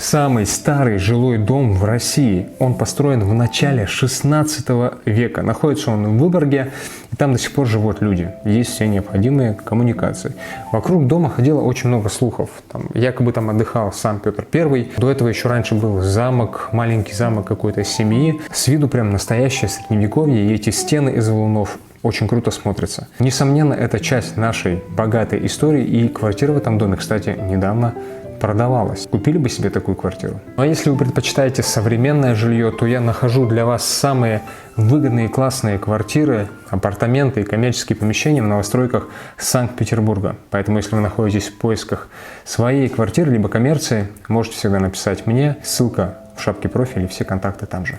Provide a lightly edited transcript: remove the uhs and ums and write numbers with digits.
самый старый жилой дом в России. Он построен в начале 16 века. Находится он в Выборге, и там до сих пор живут люди. Есть все необходимые коммуникации. Вокруг дома ходило очень много слухов. Якобы там отдыхал сам Петр I. До этого еще раньше был замок, маленький замок какой-то семьи. С виду прям настоящее средневековье, и эти стены из валунов очень круто смотрятся. Несомненно, это часть нашей богатой истории, и квартира в этом доме, кстати, недавно продавалась. Купили бы себе такую квартиру? Ну а если вы предпочитаете современное жилье, то я нахожу для вас самые выгодные и классные квартиры, апартаменты и коммерческие помещения в новостройках Санкт-Петербурга. Поэтому, если вы находитесь в поисках своей квартиры либо коммерции, можете всегда написать мне. Ссылка в шапке профиля, все контакты там же.